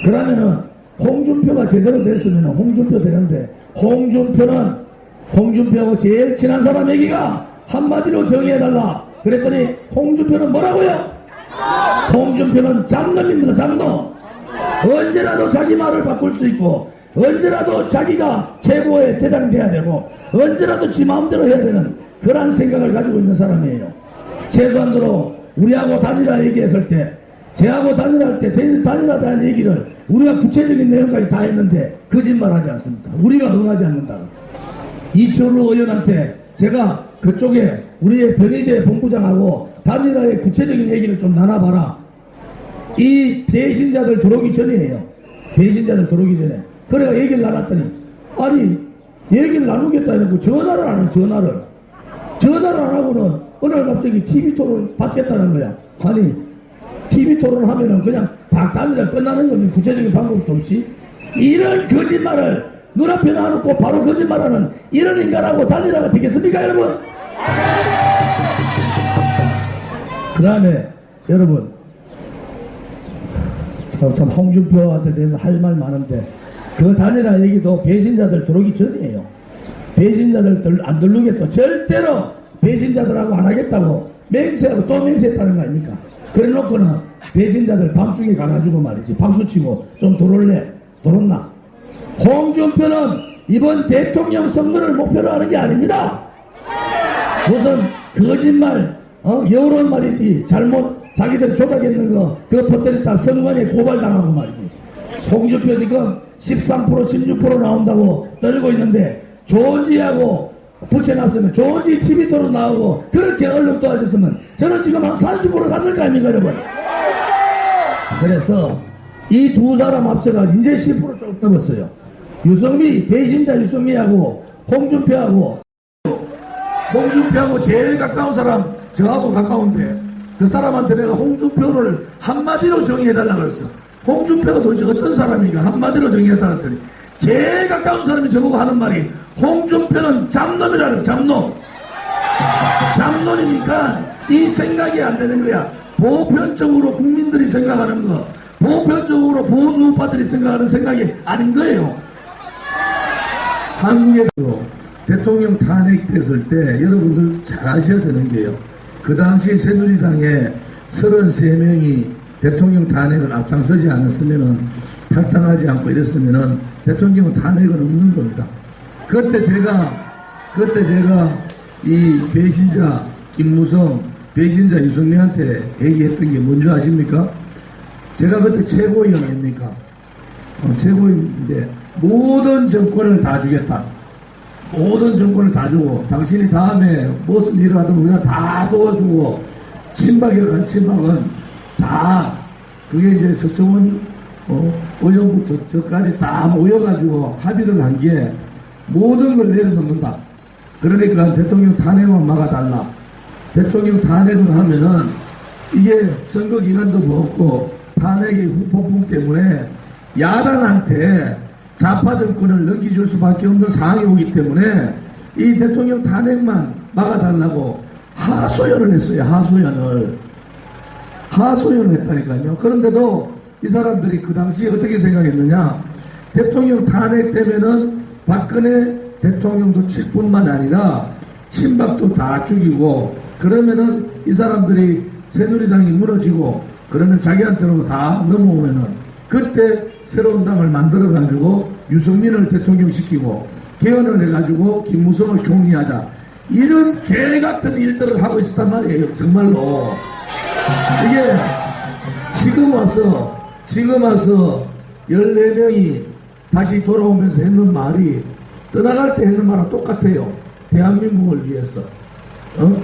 그러면은 홍준표가 제대로 됐으면 홍준표 되는데, 홍준표하고 제일 친한 사람 얘기가 한마디로 정의해달라 그랬더니 홍준표는 뭐라고요? 홍준표는 잡놈입니다. 잡놈. 언제라도 자기 말을 바꿀 수 있고, 언제라도 자기가 최고의 대장이 돼야 되고, 언제라도 지 마음대로 해야 되는 그런 생각을 가지고 있는 사람이에요. 최소한도로 우리하고 단일화 얘기했을 때, 쟤하고 단일화할 때 단일화에 대한 얘기를 우리가 구체적인 내용까지 다 했는데 거짓말하지 않습니까? 우리가 응하지 않는다고. 이철우 의원한테 제가 그쪽에 우리의 변희재 본부장하고 단일화의 구체적인 얘기를 좀 나눠봐라. 이 배신자들 들어오기 전이에요. 배신자들 들어오기 전에. 그래가 얘기를 나눴더니, 아니 얘기를 나누겠다 해놓고 전화를 안 해. 전화를 안 하고는 어느 날 갑자기 TV 토론 받겠다는 거야. 아니 TV 토론 하면은 그냥 다 단일화 끝나는 겁니다. 구체적인 방법도 없이. 이런 거짓말을 눈앞에 놔놓고 바로 거짓말하는 이런 인간하고 단일화가 되겠습니까, 여러분? 그 다음에 여러분, 참 홍준표한테 대해서 할 말 많은데, 그 단일화 얘기도 배신자들 들어오기 전이에요. 배신자들 안 들르겠다. 절대로 배신자들하고 안 하겠다고 맹세하고 또 맹세했다는 거 아닙니까? 그래 놓고는 배신자들 밤중에 가가지고 말이지, 박수치고 좀 들었나? 홍준표는 이번 대통령 선거를 목표로 하는 게 아닙니다. 무슨 거짓말, 여론 말이지, 잘못 자기들 조작했는 거 그거 퍼뜨렸다 선관위에 고발당하고 말이지. 홍준표 지금 13% 16% 나온다고 떨고 있는데, 조은지하고 붙여놨으면, 조은지 TV토로 나오고 그렇게 언론 도와줬으면 저는 지금 한 30% 갔을 거 아닙니까, 여러분? 그래서 이 두 사람 합쳐가 이제 10% 조금 넘었어요. 유승민, 배신자 유승민하고 홍준표하고 제일 가까운 사람 저하고 가까운데, 그 사람한테 내가 홍준표를 한마디로 정의해달라고 그랬어. 홍준표가 도대체 어떤 사람인가 한마디로 정의해달라고 했더니, 제일 가까운 사람이 저보고 하는 말이, 홍준표는 잡놈이라는, 잡놈. 잡놈이니까 이 생각이 안 되는 거야. 보편적으로 국민들이 생각하는 거, 보편적으로 보수 우파들이 생각하는 생각이 아닌 거예요. 한국에서 대통령 탄핵됐을 때 여러분들 잘 아셔야 되는 게요, 그 당시 새누리당에 33명이 대통령 탄핵을 앞장서지 않았으면은, 탈당하지 않고 이랬으면은 대통령 탄핵은 없는 겁니다. 그때 제가 이 배신자 김무성, 배신자 유승민한테 얘기했던 게 뭔지 아십니까? 제가 그때 최고위원 아닙니까? 최고위원인데 모든 정권을 다 주겠다. 모든 정권을 다 주고, 당신이 다음에 무슨 일을 하든 우리가 다 도와주고, 친박이라고 한 친박은 다, 그게 이제 서청원 의원부터 저까지 다 모여가지고 합의를 한 게 모든 걸 내려놓는다. 그러니까 대통령 탄핵만 막아달라. 대통령 탄핵을 하면은 이게 선거 기간도 없고 탄핵의 후폭풍 때문에 야당한테 좌파 정권을 넘겨줄 수밖에 없는 상황이 오기 때문에 이 대통령 탄핵만 막아달라고 하소연을 했어요. 하소연을 했다니까요. 그런데도 이 사람들이 그 당시에 어떻게 생각했느냐, 대통령 탄핵되면은 박근혜 대통령도 칠 뿐만 아니라 친박도 다 죽이고, 그러면은 이 사람들이 새누리당이 무너지고, 그러면 자기한테로 다 넘어오면은 그때 새로운 당을 만들어 가지고 유승민을 대통령 시키고 개헌을 해가지고 김무성을 총리하자, 이런 개같은 일들을 하고 있었단 말이에요. 정말로. 이게 지금 와서 14명이 다시 돌아오면서 했는 말이 떠나갈 때 했는 말랑 똑같아요. 대한민국을 위해서,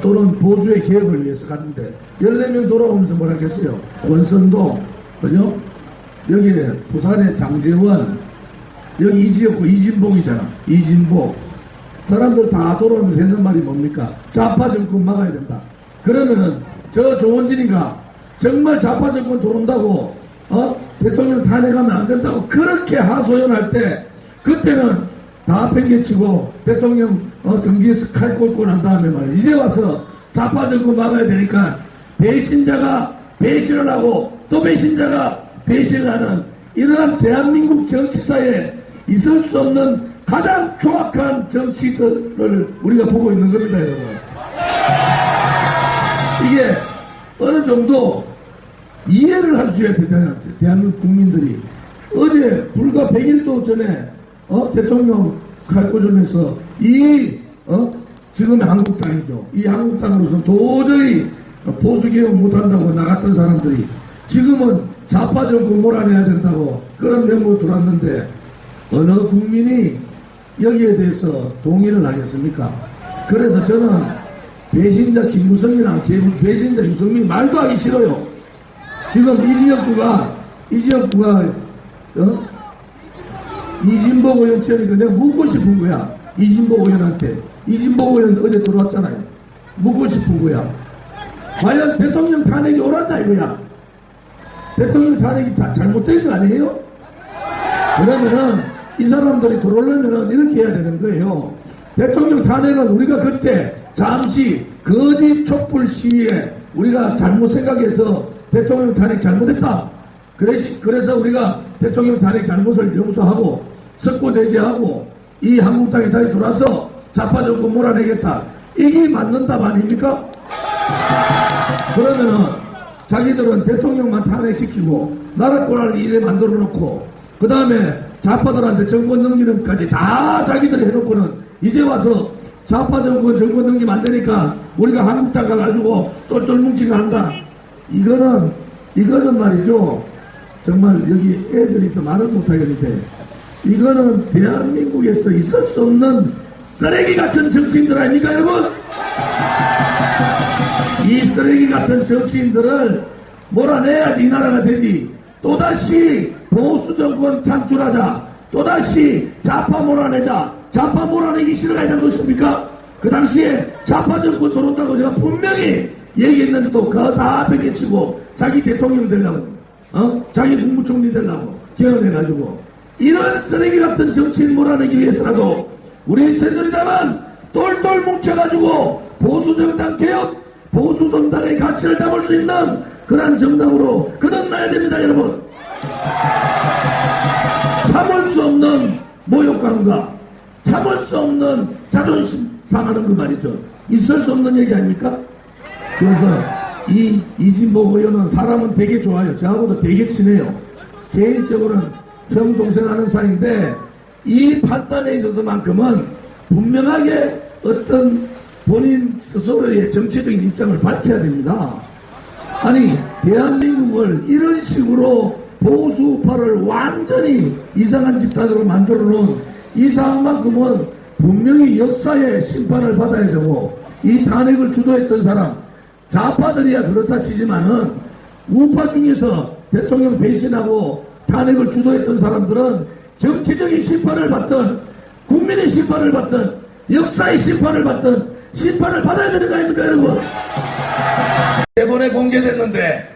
또는 보수의 개혁을 위해서 갔는데 14명 돌아오면서 뭐라 했어요? 권선동, 그죠? 여기 부산의 장재원, 여기 이지였고 이진복이잖아. 이진복. 사람들 다 돌아오면서 했는 말이 뭡니까? 좌파 정권 막아야 된다. 그러면은 저 조원진인가 정말 좌파 정권 들어온다고 대통령 탄핵하면 안 된다고 그렇게 하소연할 때, 그때는 다 팽개치고 대통령 등기에서 칼 꽂고 난 다음에 말이야, 이제 와서 좌파 정권 막아야 되니까 배신자가 배신을 하고 또 배신자가 배신을 하는 이러한 대한민국 정치사에 있을 수 없는 가장 조악한 정치들을 우리가 보고 있는 겁니다, 여러분. 이게 어느 정도 이해를 할 수 있어야 되잖아요. 대한민국 국민들이. 어제 불과 100일도 전에 대통령 칼고점에서 지금의 한국당이죠. 이 한국당으로서 도저히 보수개혁 못한다고 나갔던 사람들이 지금은 좌파 정권 몰아내야 된다고 그런 명목으로 들어왔는데 어느 국민이 여기에 대해서 동의를 하겠습니까? 그래서 저는 배신자 김무성이랑 배신자 유승민 말도 하기 싫어요. 지금 이 지역구가 이진복 의원 처리가 내가 묻고 싶은 거야. 이진복 의원한테. 이진복 의원 어제 들어왔잖아요. 묻고 싶은 거야. 과연 대통령 탄핵이 옳았나 이거야. 대통령 탄핵이 다 잘못된 거 아니에요? 그러면은 이 사람들이 들어오려면은 이렇게 해야 되는 거예요. 대통령 탄핵은 우리가 그때 잠시 거짓 촛불 시위에 우리가 잘못 생각해서 대통령 탄핵 잘못했다. 그래서 우리가 대통령 탄핵 잘못을 용서하고 석고대죄하고 이 한국당에 다시 돌아서 좌파 정권 몰아내겠다. 이게 맞는 답 아닙니까? 그러면은 자기들은 대통령만 탄핵시키고 나라 꼴을 이래 만들어 놓고 그 다음에 좌파들한테 정권 넘기는 것까지 다 자기들이 해놓고는 이제 와서 좌파 정권 넘기면 안 되니까 우리가 한국당 가가지고 똘똘 뭉치고 한다. 이거는 말이죠. 정말 여기 애들이 있어 말을 못하겠는데 이거는 대한민국에서 있을 수 없는 쓰레기 같은 정치인들 아닙니까 여러분? 이 쓰레기 같은 정치인들을 몰아내야지 이 나라가 되지. 또다시 보수 정권 창출하자. 또다시 좌파 몰아내자. 좌파 몰아내기 싫어야 되는 것입니까? 그 당시에 좌파 정권 들어온다고 제가 분명히 얘기했는데 또 그거 다 뺏겨치고 자기 대통령 되려고 자기 국무총리 되려고 개헌해가지고 이런 쓰레기 같은 정치인 몰아내기 위해서라도 우리 새누리당은 똘똘 뭉쳐가지고 보수정당 개혁 보수정당의 가치를 담을 수 있는 그런 정당으로 거듭나야 됩니다 여러분. 참을 수 없는 모욕감과 참을 수 없는 자존심 상하는 그 말이죠. 있을 수 없는 얘기 아닙니까? 그래서 이진복 의원은 사람은 되게 좋아요. 저하고도 되게 친해요. 개인적으로는 형 동생 하는 사이인데 이 판단에 있어서만큼은 분명하게 어떤 본인 스스로의 정치적인 입장을 밝혀야 됩니다. 아니 대한민국을 이런 식으로 보수파를 완전히 이상한 집단으로 만들어 놓은 이 상황만큼은 분명히 역사의 심판을 받아야 되고 이 탄핵을 주도했던 사람 좌파들이야 그렇다 치지만은 우파 중에서 대통령 배신하고 탄핵을 주도했던 사람들은 정치적인 심판을 받든 국민의 심판을 받든 역사의 심판을 받든 심판을 받아야 되는 거 아닙니까 여러분? 이번에 공개됐는데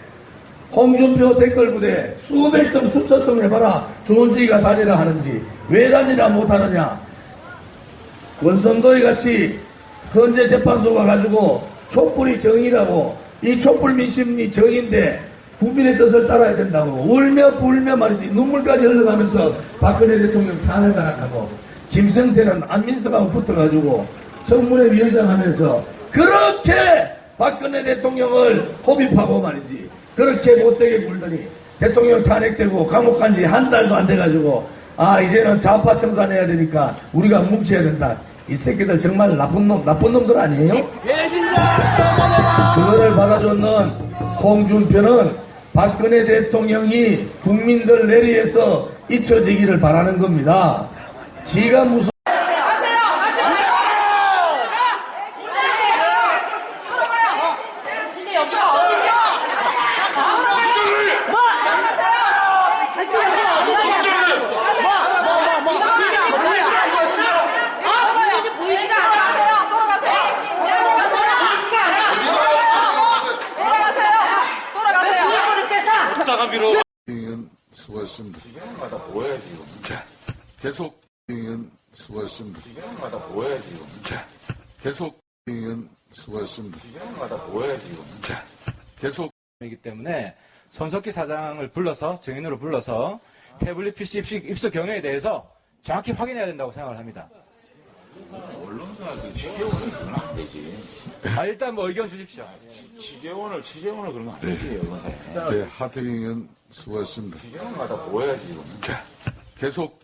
홍준표 댓글 부대 수백 등 수천 등 해봐라 조은지가 다니라 하는지 왜 다니라 못하느냐. 권선도의 같이 헌재 재판소가 가지고 촛불이 정의라고 이 촛불 민심이 정의인데 국민의 뜻을 따라야 된다고 울며 불며 말이지 눈물까지 흘러가면서 박근혜 대통령 탄핵하고 김성태는 안민석하고 붙어가지고 청문회 위원장 하면서 그렇게 박근혜 대통령을 호비하고 말이지 그렇게 못되게 굴더니 대통령 탄핵되고 감옥 간 지 한 달도 안 돼가지고 이제는 좌파 청산해야 되니까 우리가 뭉쳐야 된다. 이 새끼들 정말 나쁜 놈들 아니에요? 그거를 받아줬는 홍준표는 박근혜 대통령이 국민들 내리에서 잊혀지기를 바라는 겁니다. 지가 무슨 의원 수고했습니다. 시간마다 뭐야 지금? 자, 계속 의원 수고했습니다. 시간마다 뭐야 지금? 자, 계속 의원 수고했습니다. 시간마다 뭐야 지금? 자, 계속 이기 때문에 손석희 사장을 불러서 증인으로 불러서 태블릿 PC 입수 경위에 대해서 정확히 확인해야 된다고 생각을 합니다. 언론사들 취재원을 그러면 안 되지. 일단 뭐 의견 주십시오. 취재원을 그러면 안 되지, 언론사에. 네, 하태경 의원 수고했습니다. 취재원을 갖다 보여야지, 이거는. 자, 계속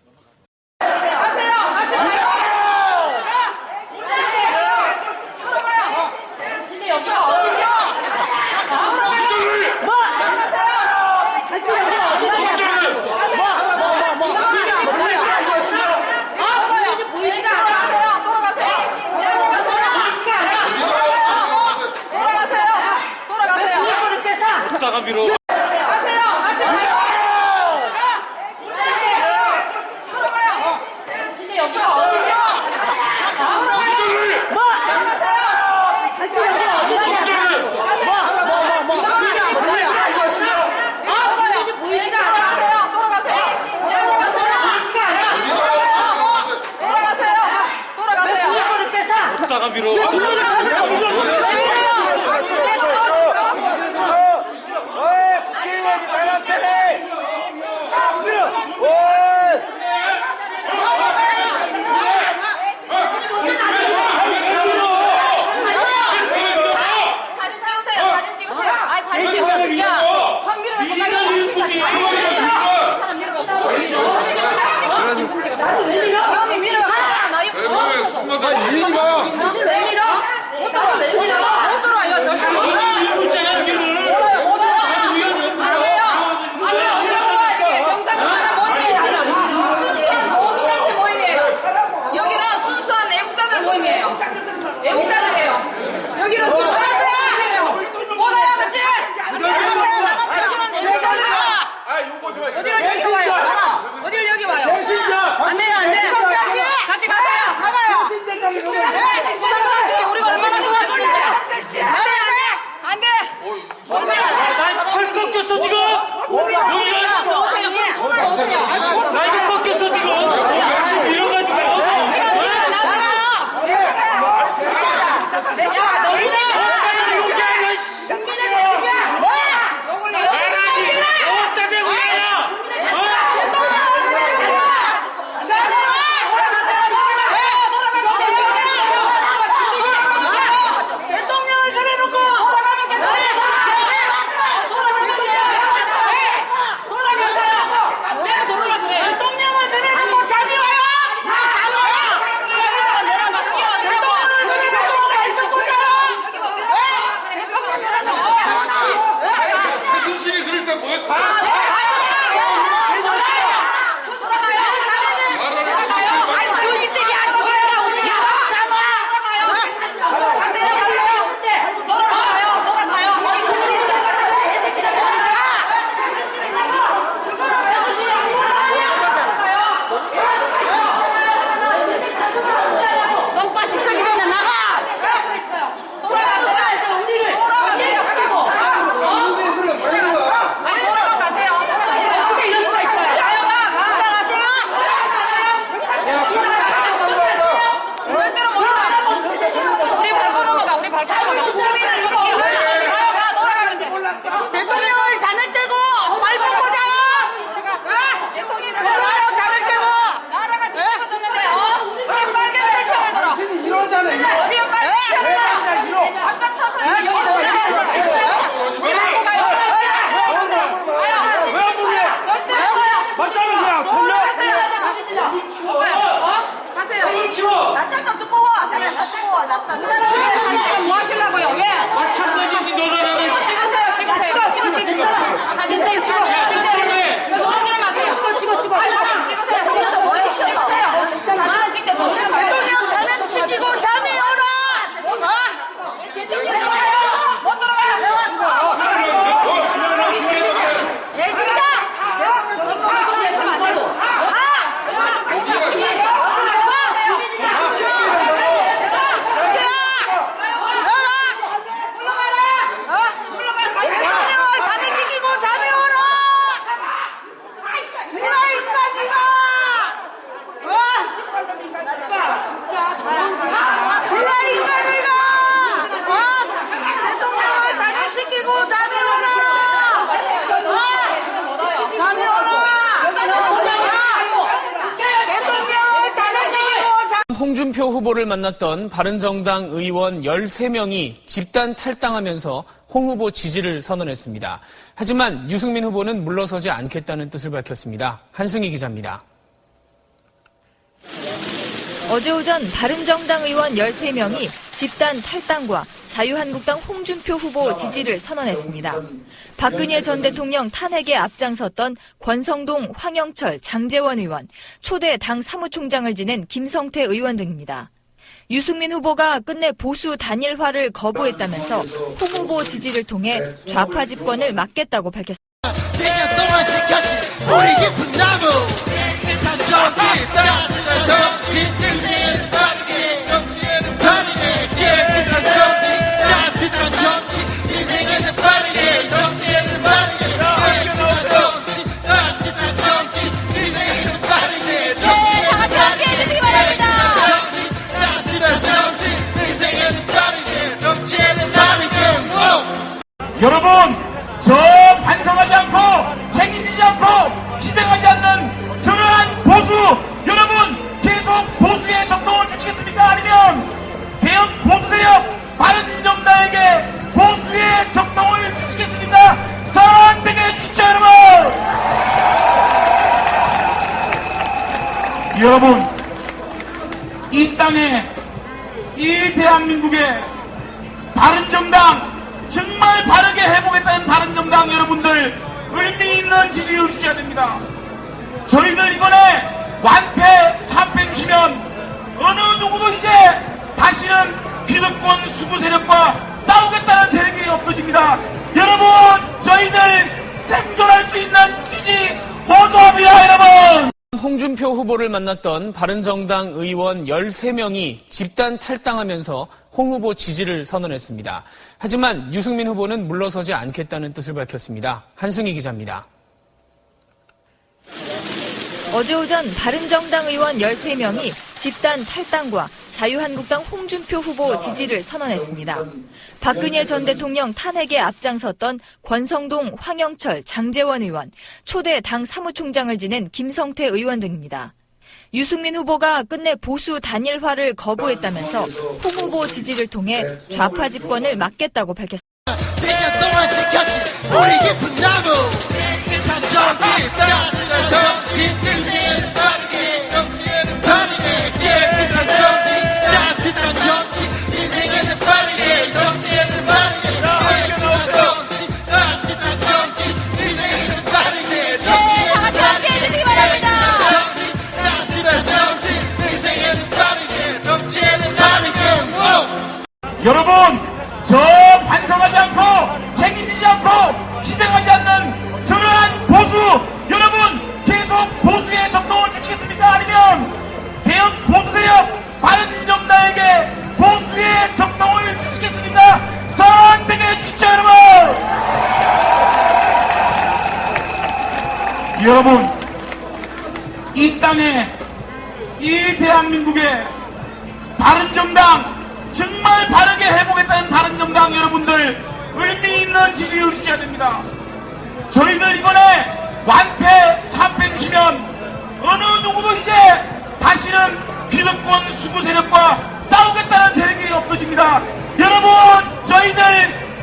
홍준표 후보를 만났던 바른정당 의원 13명이 집단 탈당하면서 홍 후보 지지를 선언했습니다. 하지만 유승민 후보는 물러서지 않겠다는 뜻을 밝혔습니다. 한승희 기자입니다. 어제 오전 바른정당 의원 13명이 집단 탈당과 자유한국당 홍준표 후보 지지를 선언했습니다. 박근혜 전 대통령 탄핵에 앞장섰던 권성동, 황영철, 장제원 의원, 초대 당 사무총장을 지낸 김성태 의원 등입니다. 유승민 후보가 끝내 보수 단일화를 거부했다면서 홍 후보 지지를 통해 좌파 집권을 막겠다고 밝혔습니다. 100년 동안 지켜진 우리 깊은 나무 깨끗한 정치 따뜻한 정치 인생은 빠르게 정치에는 빠르게 깨끗한 정치 따뜻한 정치 인생에는 빠르게 정치에는 빠르게 깨끗한 정치 따뜻한 정치 인생에는 빠르게 정치에는 빠르게 정치 따뜻한 정치 인생에는 빠르게 정치에는 빠르게 여러분, 저 반성하지 않고 책임지지 않고 희생하지 않는 저러한 보수, 여러분 계속 보수의 정통을 주시겠습니까? 아니면 개혁 보수세력 바른정당에게 보수의 정통을 주시겠습니까? 선택해 주십시오, 여러분. 여러분, 이 땅에, 이 대한민국의 바른정당, 정말 바르게 해보겠다는 바른정당 여러분들 의미 있는 지지를 주셔야 됩니다. 저희들 이번에 완패 참패주시면 어느 누구도 이제 다시는 기득권 수구 세력과 싸우겠다는 세력이 없어집니다. 여러분, 저희들 생존할 수 있는 지지 호소합니다, 여러분. 홍준표 후보를 만났던 바른정당 의원 13명이 집단 탈당하면서 홍 후보 지지를 선언했습니다. 하지만 유승민 후보는 물러서지 않겠다는 뜻을 밝혔습니다. 한승희 기자입니다. 어제 오전 바른정당 의원 13명이 집단 탈당과 자유한국당 홍준표 후보 지지를 선언했습니다. 박근혜 전 대통령 탄핵에 앞장섰던 권성동, 황영철, 장제원 의원, 초대 당 사무총장을 지낸 김성태 의원 등입니다. 유승민 후보가 끝내 보수 단일화를 거부했다면서 홍 후보 지지를 통해 좌파 집권을 막겠다고 밝혔습니다. 100년 동안 지켜진 우리 깊은 나무 깨끗한 정치 따뜻한 정치 인생은 빠르게 정치에는 빠르게 깨끗한 정치 따뜻한 정치 인생에는 빠르게 정치에는 빠르게 깨끗한 정치 따뜻한 정치 인생에는 빠르게 정치에는 빠르게 정치 따뜻한 정치 인생에는 빠르게 정치에는 빠르게 여러분, 저 반성하지 않고 책임지지 않고 희생하지 않는 저러한 보수, 여러분 계속 보수의 정통을 주시겠습니까? 아니면 개혁 보수세력 바른정당에게 보수의 정통을 주시겠습니까? 선택해 주십시오, 여러분. 여러분, 이 땅에, 이 대한민국의 바른정당, 정말 바르게 해보겠다는 바른정당 여러분들 의미 있는 지지를 주셔야 됩니다. 저희들 이번에 완패 참패주시면 어느 누구도 이제 다시는 기득권 수구 세력과 싸우겠다는 세력이 없어집니다. 여러분, 저희들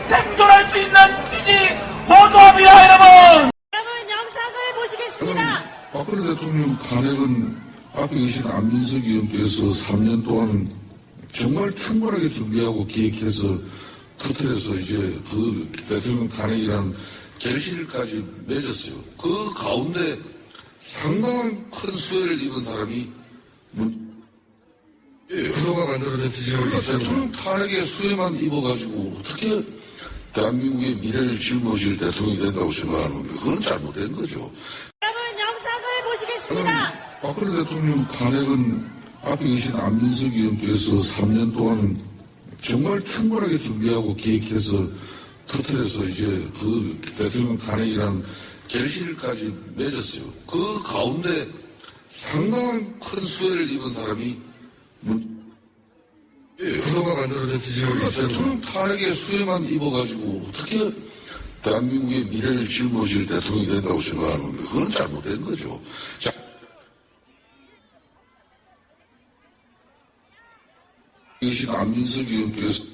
생존할 수 있는 지지 호소합니다, 여러분. 여러분, 영상을 보시겠습니다. 박근혜 대통령 탄핵은 앞에 계신 안민석 의원께서 3년 동안 정말 충분하게 준비하고 기획해서 터뜨려서 이제 그 대통령 탄핵이라는 결실까지 맺었어요. 그 가운데 상당한 큰 수혜를 입은 사람이 구도가 만들어진 지지율이 있습니다. 대통령 탄핵의 수혜만 입어가지고 어떻게 대한민국의 미래를 짊어질 대통령이 된다고 생각하는 게 그건 잘못된 거죠. 여러분, 영상을 보시겠습니다. 박근혜 대통령 탄핵은 앞에 계신 안민석 의원께서 3년 동안 정말 충분하게 준비하고 기획해서 터뜨려서 이제 그 대통령 탄핵이라는 결실까지 맺었어요. 그 가운데 상당한 큰 수혜를 입은 사람이 구도가 만들어진 지지율이 있습니다. 대통령 탄핵의 수혜만 입어가지고 어떻게 대한민국의 미래를 짊어질 대통령이 된다고 생각하는 게 그건 잘못된 거죠. 자, 이것이 안민석 의원께서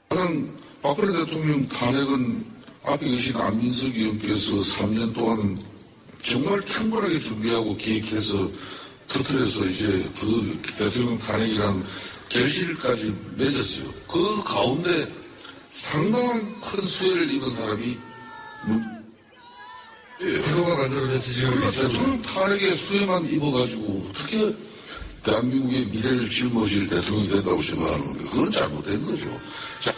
가장 박근혜 대통령 탄핵은 앞에 계신 안민석 의원께서 3년 동안 정말 충분하게 준비하고 기획해서 터뜨려서 이제 그 대통령 탄핵이라는 결실까지 맺었어요. 그 가운데 상당한 큰 수혜를 입은 사람이 제도가 만들어진 지지율이 있습니다. 대통령 탄핵의 수혜만 입어가지고 어떻게 대한민국의 미래를 짊어질 대통령이 된다고 생각하는 건데 그건 잘못된 거죠. 자,